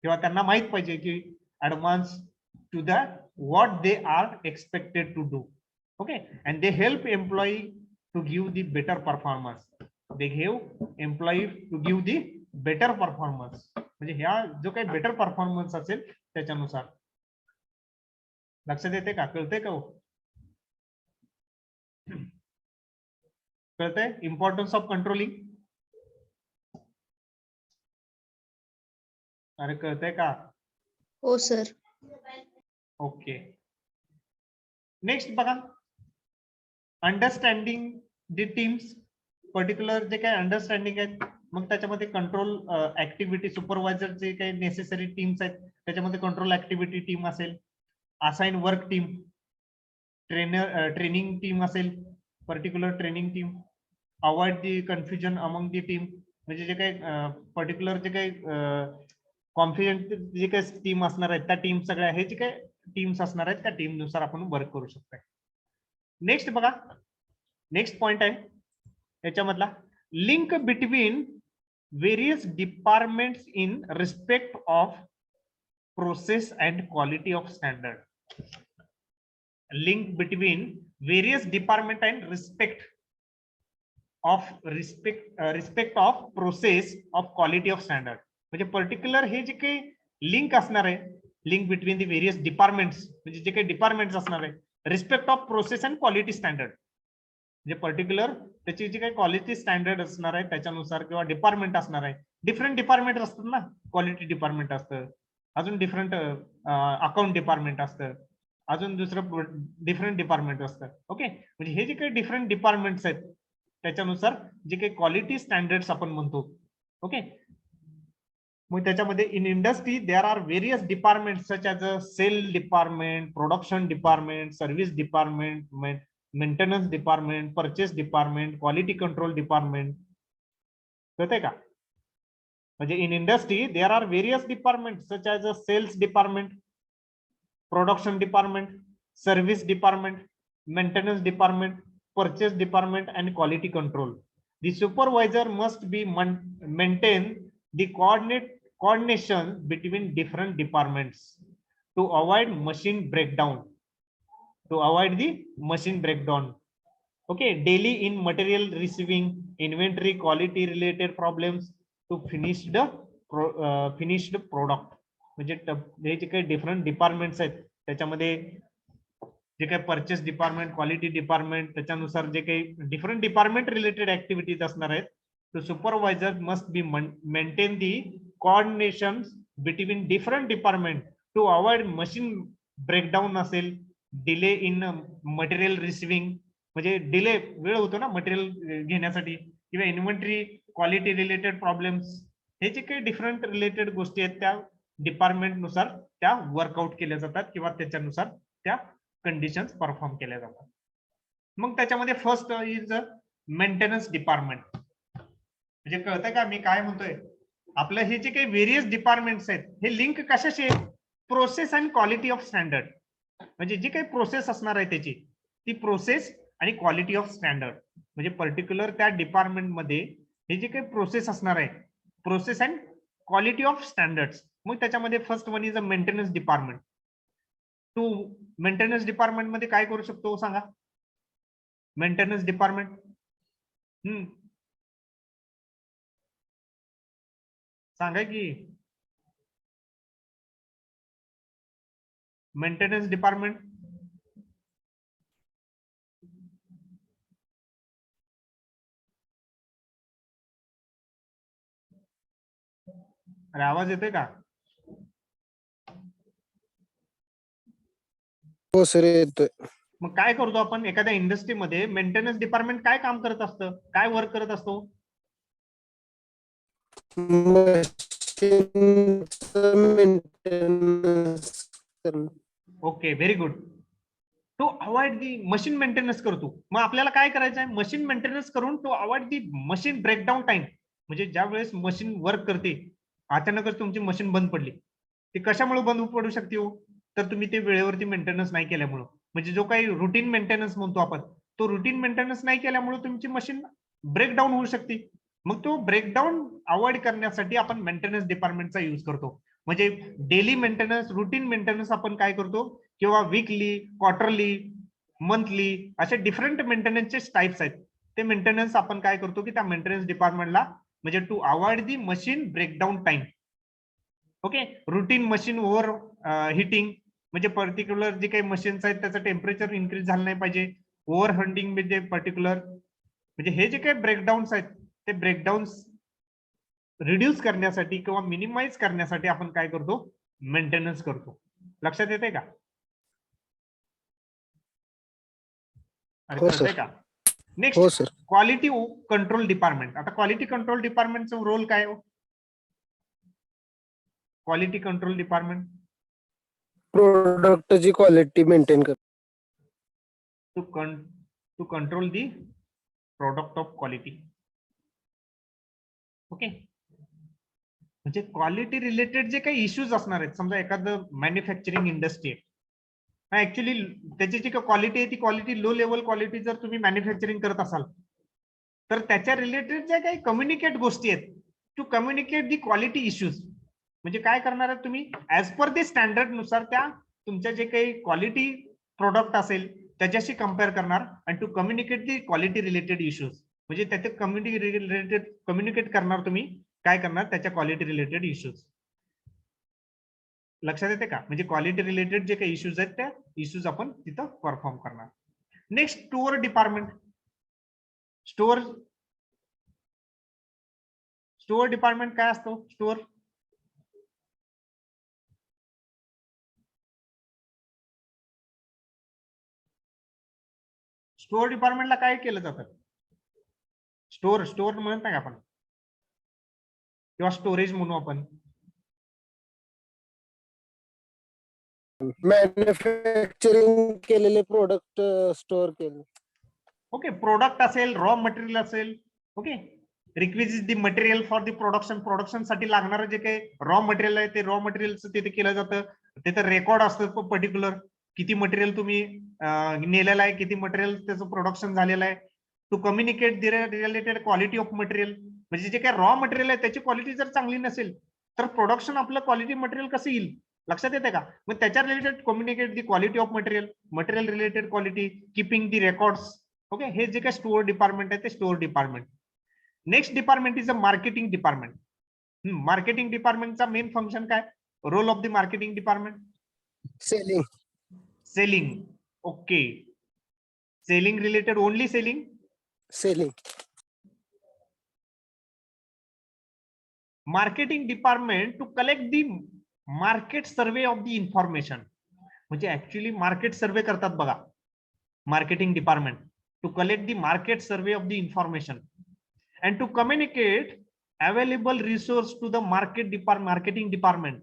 A: किंवा त्यांना माहित पाहिजे की advance to the what they are expected to do. Okay, and they help employee to give the better performance. They give employee to give the better performance, म्हणजे ह्या जो काही बेटर परफॉर्मन्स असेल त्याच्यानुसार. लक्षात येते का, कळतंय का हो? कळतंय इम्पॉर्टन्स ऑफ कंट्रोलिंग? अरे कळतंय का?
B: हो सर.
A: ओके, नेक्स्ट बघा, अंडरस्टँडिंग दी टीम्स. पर्टिक्युलर जे काही अंडरस्टँडिंग आहेत, मग त्याच्यामध्ये कंट्रोल ऍक्टिव्हिटी, सुपरवायझर जे काही नेसेसरी टीम्स आहेत त्याच्यामध्ये कंट्रोल ऍक्टिव्हिटी टीम असेल, assign work team, training team असेल, particular training team, avoid the confusion among the team, म्हणजे जे काही पर्टिक्युलर जे काही कॉन्फिडंट जे काही टीम असणार आहेत त्या टीम सगळ्या, हे जे काही टीम्स असणार आहेत त्या टीम नुसार आपण वर्क करू शकतो. नेक्स्ट बघा, नेक्स्ट पॉइंट आहे याच्यामधला, link between various departments in respect of process and quality of standard. Link between various department and respect of process of quality of standard, म्हणजे पर्टिक्युलर हे जे काही लिंक असणार आहे, link between the various departments, म्हणजे जे काही departments असणार आहे, respect of process and quality standard, म्हणजे पर्टिक्युलर त्याची जी काही क्वालिटी स्टँडर्ड असणार आहे त्याच्यानुसार, किंवा डिपार्टमेंट असणार आहे, डिफरंट डिपार्टमेंट असतात ना, क्वालिटी डिपार्टमेंट असतं, अजून डिफरंट अकाउंट डिपार्टमेंट असतं, अजून दुसरं डिफरंट डिपार्टमेंट असतं. ओके, म्हणजे हे जे काही डिफरंट डिपार्टमेंट्स आहेत त्याच्यानुसार जे काही क्वालिटी स्टँडर्ड्स आपण म्हणतो. ओके, मग त्याच्यामध्ये in industry there are various department such as a sale department, production department, service department, maintenance department, purchase department, quality control department. कळतंय का? म्हणजे in industry there are various department such as a sales department, production department, service department, maintenance department, purchase department and quality control. The supervisor must be maintain the coordination between different departments to avoid machine breakdown. Okay, daily in material receiving, inventory, quality related problems to finish the finished product. म्हणजे हे जे काही different departments आहेत त्याच्यामध्ये जे काही purchase department, quality department, त्याच्यानुसार जे काही डिफरंट डिपार्टमेंट रिलेटेड ऍक्टिव्हिटीज असणार आहेत, तो supervisor must be maintain the coordination between different department to avoid machine breakdown असेल, डिले इन मटेरियल रिसिव्हिंग, म्हणजे डिले वेळ होतो ना मटेरियल घेण्यासाठी, किंवा इन्व्हेंटरी, क्वालिटी रिलेटेड प्रॉब्लेम्स, हे जे काही डिफरंट रिलेटेड गोष्टी आहेत त्या डिपार्टमेंट नुसार त्या वर्कआउट केल्या जातात किंवा त्याच्यानुसार त्या कंडिशन्स परफॉर्म केल्या जातात. मग त्याच्यामध्ये फर्स्ट इज मेंटेनन्स डिपार्टमेंट. म्हणजे कळतंय का मी काय म्हणतोय? आपलं हे जे काही व्हेरियस डिपार्टमेंट्स आहेत हे लिंक कशाशी आहे? Process and quality of standard. म्हणजे जी काही प्रोसेस असणार आहे त्याची, ती प्रोसेस आणि क्वालिटी ऑफ स्टँडर्ड, म्हणजे पर्टिक्युलर त्या डिपार्टमेंट मध्ये हे जे काही प्रोसेस असणार आहे, process and quality of standards. मग त्याच्यामध्ये first one is a maintenance department. तू मेंटेनन्स डिपार्टमेंट मध्ये काय करू शकतो सांगा? मेंटेनन्स डिपार्टमेंट सांगा की. मेंटेनन्स डिपार्टमेंट अरे आवाज येतोय का?
C: हो सर येतोय.
A: मग काय करतो आपण एखाद्या इंडस्ट्रीमध्ये? मेंटेनन्स डिपार्टमेंट काय काम करत असतं, काय वर्क करत असतो? Okay, very good. To avoid the machine maintenance करतो. मग आपल्याला काय करायचं आहे, मशीन मेंटेनन्स करून to avoid the machine breakdown time. म्हणजे ज्या वेळेस मशीन वर्क करते, अचानकच तुमची मशीन बंद पडली, ती कशामुळे बंद पडू शकते हो, तर तुम्ही ते वेळेवरती मेंटेनन्स नाही केल्यामुळे. म्हणजे जो काही रुटीन मेंटेनन्स म्हणतो आपण, तो रुटीन मेंटेनन्स नाही केल्यामुळे तुमची मशीन ब्रेकडाऊन होऊ शकते. मग तो ब्रेकडाऊन अवॉइड करण्यासाठी आपण मेंटेनन्स डिपार्टमेंटचा यूज करतो. म्हणजे डेली मेंटेनन्स, रुटीन मेंटेनन्स आपण काय करतो, किंवा वीकली, क्वार्टरली, मंथली असे डिफरंट मेंटेनन्सचे टाइप्स आहेत. ते मेंटेनन्स आपण काय करतो की त्या मेंटेनन्स डिपार्टमेंटला, म्हणजे to avoid the machine breakdown time. Okay. Routine machine over heating, म्हणजे पर्टिक्युलर जे काही मशीन्स आहेत त्याचं टेम्परेचर इन्क्रीज झालं नाही पाहिजे. ओव्हर हंटिंग म्हणजे पर्टिक्युलर, म्हणजे हे जे काही ब्रेकडाऊन्स आहेत ते ब्रेकडाऊन्स रिड्यूस करण्यासाठी किंवा मिनिमाइज करण्यासाठी आपण काय करतो, मेंटेनन्स करतो. लक्षात येते का?
B: हो सर.
A: का?
B: हो
A: next,
B: sir.
A: Quality control department. आता क्वालिटी कंट्रोल डिपार्टमेंटचा रोल काय हो? क्वालिटी कंट्रोल डिपार्टमेंट
B: प्रोडक्टची क्वालिटी मेंटेन कर.
A: To control the product of quality. Okay. म्हणजे क्वालिटी रिलेटेड जे काही इश्यूज असणार आहेत, समजा एखादं मॅन्युफॅक्चरिंग इंडस्ट्री आहे, ऍक्च्युली त्याची जी क्वालिटी आहे ती क्वालिटी लो लेवल क्वालिटी जर तुम्ही मॅन्युफॅक्चरिंग करत असाल, तर त्याच्या रिलेटेड ज्या काही कम्युनिकेट गोष्टी आहेत, to communicate the quality issues, म्हणजे काय करणार आहे तुम्ही, ऍज पर दी स्टँडर्ड नुसार त्या तुमच्या जे काही क्वालिटी प्रोडक्ट असेल त्याच्याशी कम्पेअर करणार, आणि to communicate the quality related issues, म्हणजे त्याचे कम्युनिटी रिलेटेड कम्युनिकेट करणार तुम्ही, काय करणार त्याच्या क्वालिटी रिलेटेड इश्यूज. लक्षात येते का? म्हणजे क्वालिटी रिलेटेड जे काही इश्यूज आहेत त्या इश्यूज आपण तिथं परफॉर्म करणार. Next, store department. Store department काय असतो? स्टोअर डिपार्टमेंटला काय केलं जातं? स्टोअर म्हणत नाही का आपण, किंवा स्टोरेज म्हणू आपण.
B: मॅन्युफॅक्चरिंग केलेले प्रोडक्ट स्टोअर केले.
A: ओके. प्रोडक्ट असेल, रॉ मटेरियल असेल. Okay. Requisite the material for the production साठी लागणारं जे काही रॉ मटेरियल आहे ते रॉ मटेरियलचं तिथे केलं जातं. तिथं रेकॉर्ड असतं पर्टिक्युलर, किती मटेरियल तुम्ही नेलेलं आहे, किती मटेरियल त्याचं प्रोडक्शन झालेलं आहे. To communicate the related quality of material, म्हणजे जे काही रॉ मटेरियल आहे त्याची क्वालिटी जर चांगली नसेल तर प्रोडक्शन आपलं क्वालिटी मटेरियल कसं येईल? लक्षात येते का? मग त्याच्या related communicate the quality of material related quality, keeping the records. Okay. हे जे काही स्टोअर डिपार्टमेंट आहे ते store department. Next department is a marketing department. Marketing डिपार्टमेंटचा मेन फंक्शन काय? Role of the marketing department,
B: selling.
A: Selling. Okay. Selling related, only selling.
B: Selling.
A: Marketing department to collect the market survey of the information. म्हणजे actually market survey करतात बघा marketing department, to collect the market survey of the information and to communicate available resource to the marketing department.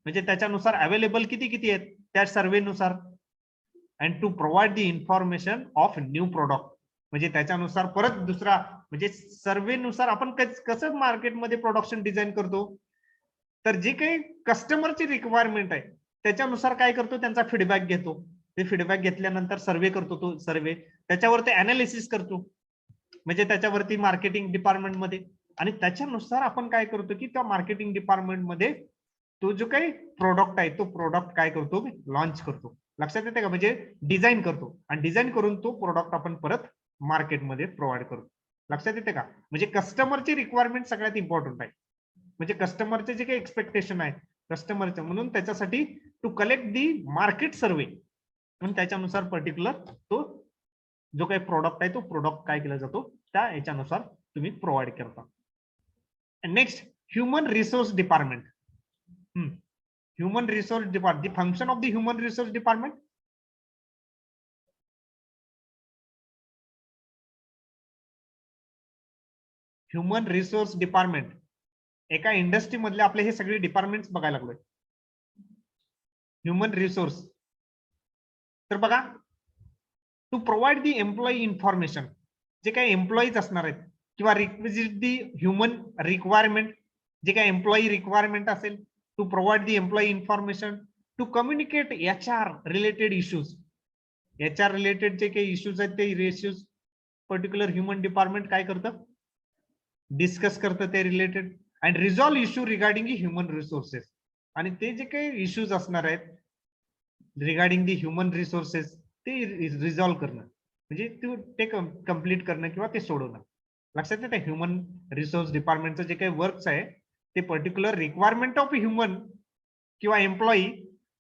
A: म्हणजे त्याच्यानुसार available किती आहेत त्या survey नुसार, and to provide the information of new product. म्हणजे त्याच्यानुसार परत दुसरा, म्हणजे सर्वे नुसार आपण कसं मार्केटमध्ये प्रोडक्शन डिझाईन करतो, तर जे काही कस्टमरची रिक्वायरमेंट आहे त्याच्यानुसार काय करतो, त्यांचा फीडबॅक घेतो. ते फीडबॅक घेतल्यानंतर सर्वे करतो, तो सर्वे त्याच्यावर ते अनालिसिस करतो, म्हणजे त्याच्यावरती मार्केटिंग डिपार्टमेंट मध्ये, आणि त्याच्यानुसार आपण काय करतो की त्या मार्केटिंग डिपार्टमेंट मध्ये तो जो काही प्रोडक्ट आहे तो प्रोडक्ट काय करतो, लॉन्च करतो. लक्षात येते का? म्हणजे डिझाईन करतो, आणि डिझाईन करून तो प्रोडक्ट आपण परत मार्केटमध्ये प्रोव्हाइड करतो. लक्षात येते का? म्हणजे कस्टमरची रिक्वायरमेंट सगळ्यात इम्पॉर्टंट आहे. म्हणजे कस्टमरचे जे काही एक्सपेक्टेशन आहे कस्टमरचं, म्हणून त्याच्यासाठी to collect the market survey, म्हणून त्याच्यानुसार पर्टिक्युलर तो जो काही प्रोडक्ट आहे तो प्रोडक्ट काय केला जातो त्या याच्यानुसार तुम्ही प्रोव्हाइड करता. Next, human resource department. Human resource department, the function of the human resource department. Human resource department, एका इंडस्ट्री मधले आपले हे सगळे डिपार्टमेंट्स बघायला लागलोय. ह्युमन रिसोर्स, तर बघा to provide the employee information, जे काही एम्प्लॉईज असणार आहेत किंवा रिक्विजिट दी ह्युमन रिक्वायरमेंट, जे काही एम्प्लॉई रिक्वायरमेंट असेल, to provide the employee information, to communicate HR related issues. HR related जे काही इश्यूज आहेत ते इश्यूज पर्टिक्युलर ह्युमन डिपार्टमेंट काय करतं, डिस्कस करतं ते related. And resolve issue regarding human resources, आणि ते जे काही इश्यूज असणार आहेत रिगार्डिंग दी ह्युमन रिसोर्सेस ते रिझॉल्व्ह करणं, म्हणजे ते कम्प्लीट करणं किंवा ते सोडवणं. लक्षात येतं, ह्युमन रिसोर्स डिपार्टमेंटचं जे काही वर्क्स आहे ते पर्टिक्युलर रिक्वायरमेंट ऑफ ह्युमन किंवा employee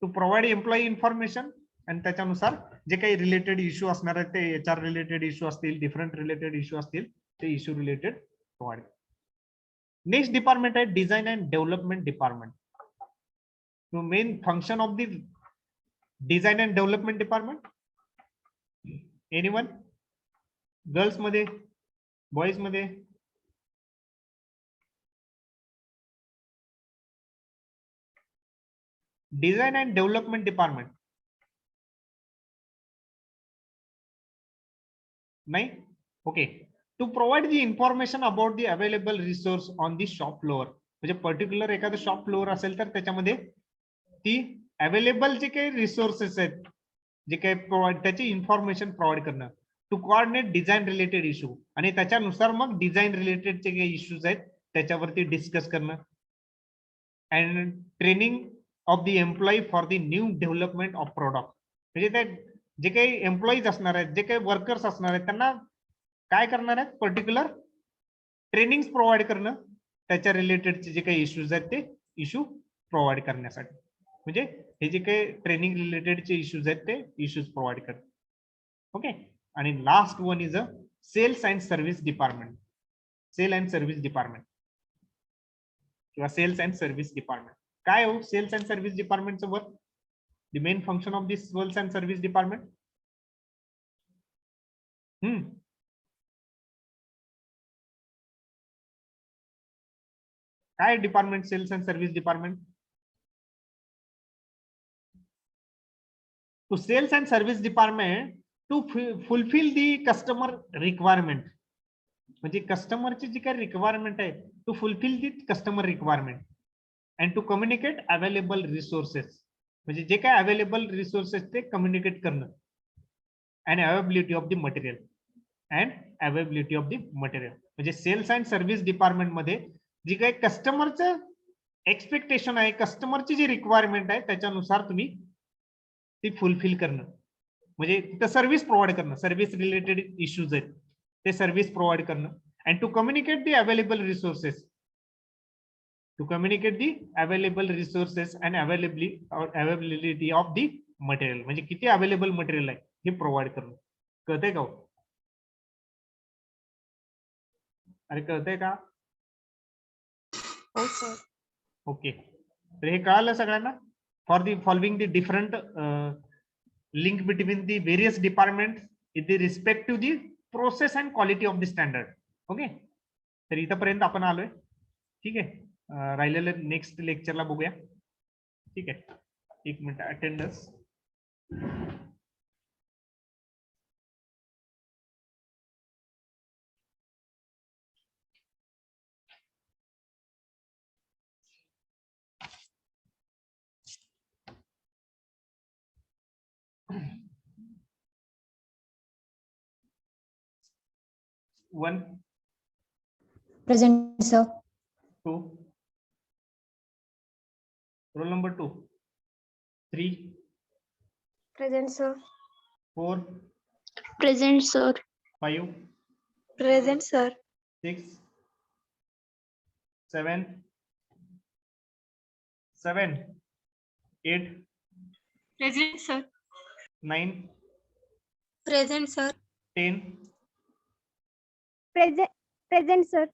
A: to provide employee information, आणि त्याच्यानुसार जे काही रिलेटेड इश्यू असणार आहेत ते HR रिलेटेड इश्यू असतील, डिफरंट रिलेटेड इश्यू असतील, ते issue related provide. Next department आहे design and development department. Main function of the design and development department, anyone, girls मध्ये, बॉईज मध्ये? डिझाईन अँड डेव्हलपमेंट डिपार्टमेंट नाही? Okay. To provide the information about the available resource on the shop floor, म्हणजे particular एखादं shop floor असेल तर त्याच्यामध्ये ती available जे काही रिसोर्सेस आहेत, जे काही प्रोव्हाइड, त्याची इन्फॉर्मेशन प्रोव्हाइड करणं. To coordinate design related issue, आणि त्याच्यानुसार मग डिझाईन रिलेटेड जे काही इश्यूज आहेत त्याच्यावरती डिस्कस करणं. And training of the employee for the new development of product, म्हणजे ते जे काही एम्प्लॉईज असणार आहेत, जे काही वर्कर्स असणार आहेत, त्यांना काय करणार आहेत, पर्टिक्युलर ट्रेनिंग प्रोव्हाइड करणं, त्याच्या रिलेटेडचे जे काही इश्यूज आहेत ते इश्यू प्रोव्हाइड करण्यासाठी. म्हणजे हे जे काही ट्रेनिंग रिलेटेडचे इश्यूज आहेत ते इश्यूज प्रोव्हाइड करणं. ओके. आणि last one is a sales and service department. Sale and service department किंवा सेल्स अँड सर्व्हिस डिपार्टमेंट काय हो? सेल्स अँड सर्व्हिस डिपार्टमेंटचं work, the main function of this sales and service department. काय department sales and service department? To sales and service department to fulfil the customer requirement, म्हणजे कस्टमरची जी काही requirement आहे, to fulfil the customer requirement and to communicate available resources, म्हणजे जे काय available resources ते कम्युनिकेट करणं. And availability of the material, and availability of the material, म्हणजे सेल्स अँड सर्व्हिस डिपार्टमेंट मध्ये जी काही कस्टमरचं एक्सपेक्टेशन आहे, कस्टमरची जी रिक्वायरमेंट आहे त्याच्यानुसार तुम्ही ती फुलफिल करणं, म्हणजे तिथं सर्व्हिस प्रोव्हाइड करणं, सर्व्हिस रिलेटेड इश्यूज आहेत ते सर्व्हिस प्रोव्हाइड करणं. And to communicate the available resources, to communicate the available resources and availability of the material, म्हणजे किती अवेलेबल मटेरियल आहे हे प्रोव्हाइड करणं. कळतंय का? अरे कळतंय का?
C: हो सर.
A: ओके. तर हे कळालं सगळ्यांना? For the following the different link between the various department in the respective the process and quality of the standard. Okay. तर इथपर्यंत आपण आलोय. ठीक आहे. राहिलेलं नेक्स्ट लेक्चरला बघूया. ठीक आहे. एक minute. Attendance. One,
C: Present, sir.
A: Two, roll number 2, 3,
C: Present, sir.
A: 4,
C: Present, sir.
A: 5,
C: Present, sir.
A: 6, 7, 8,
C: Present, sir.
A: 9,
C: Present, sir.
A: 10,
C: Present, sir.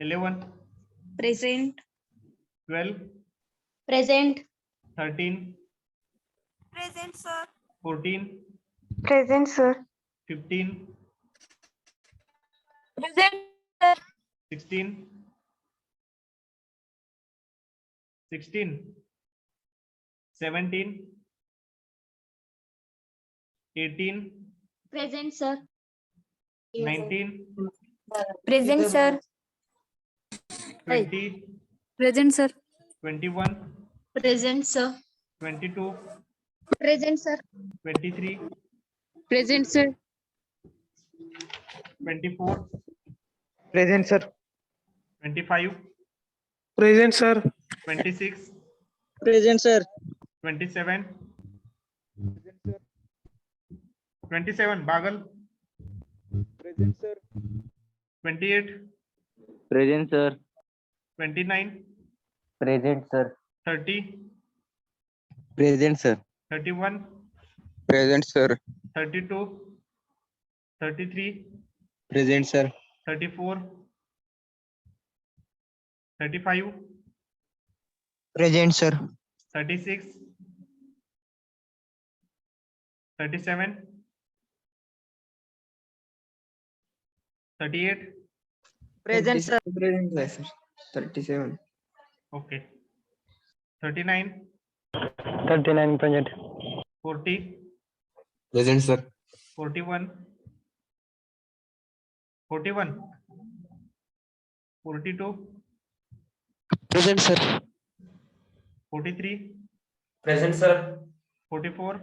A: 11,
C: Present.
A: 12,
C: Present.
A: 13,
C: Present, sir.
A: 14,
C: Present, sir.
A: 15,
C: Present, sir.
A: 16, 17, 18,
C: Present, sir.
A: 19,
C: Present, sir.
A: 20,
C: Present, sir.
A: 21,
C: Present, sir.
A: 22,
C: Present, sir.
A: 23,
C: Present, sir.
A: 24,
B: Present, sir.
A: 25,
B: Present, sir.
A: 26,
B: Present, sir.
A: 27, 27, Bagal,
B: Present, sir.
A: 28,
D: Present, sir.
A: 29,
D: Present, sir.
A: 30,
D: Present, sir.
A: 31,
D: Present, sir.
A: 32, 33,
D: Present, sir.
A: 34, 35,
D: Present, sir.
A: 36, 37, 38,
D: Present, sir. Present, sir. 37.
A: okay, 39,
B: 39 present.
A: 40,
D: Present, sir.
A: 41, 41, 42,
B: Present, sir.
A: 43,
D: Present, sir.
A: 44,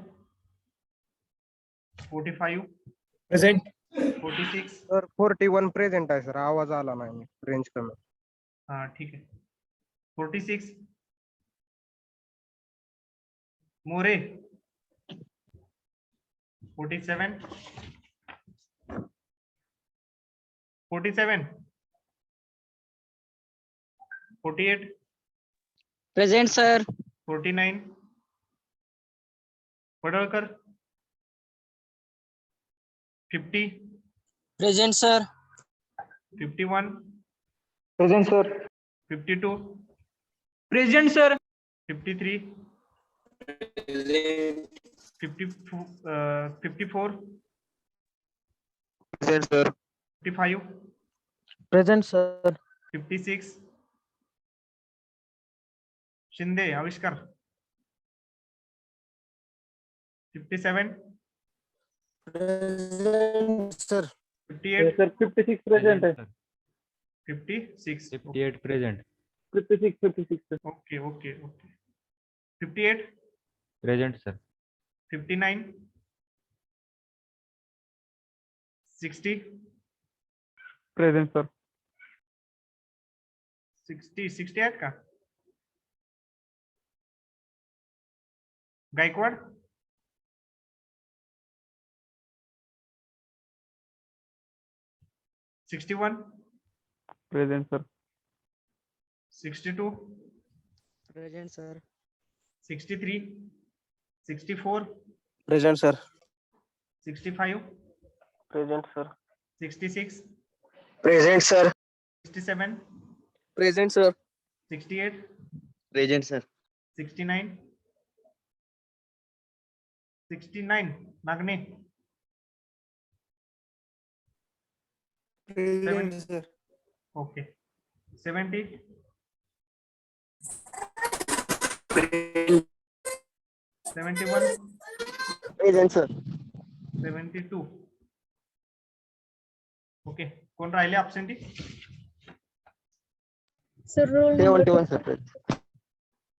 A: 45,
B: Present.
A: 46,
B: sir 41 present आहे sir. आवाज आला नाही, range कमी.
A: हाँ ठीक है, 46, More, 47, 47, 48,
D: Present, sir.
A: 49, Padalkar, 50,
D: Present, sir.
A: 51,
B: present sir.
A: 52,
D: Present, sir.
A: 53, 54, 54,
D: Present, sir.
A: 55,
B: present sir.
A: 56, Shinde आविष्कार, 57,
B: present sir.
A: 58,
B: sir 56 present आहे.
A: 56,
D: 58 present.
B: 56.
A: Okay okay okay, 58,
D: Present, sir.
A: 59, 60,
B: present sir.
A: 60 आहेत का? Gaikwad, sixty one,
B: present sir.
A: 62,
B: present sir.
A: 63, 64,
B: present sir.
A: 65,
B: present sir.
A: 66,
B: present sir.
A: 67,
B: present sir.
A: 68,
D: Present, sir.
A: 69, 69, Nagane,
B: present sir.
A: Okay, 70, 71,
B: present sir.
A: 72, okay, कोण राहिले absentee?
C: Sir, roll number
B: 71 sir.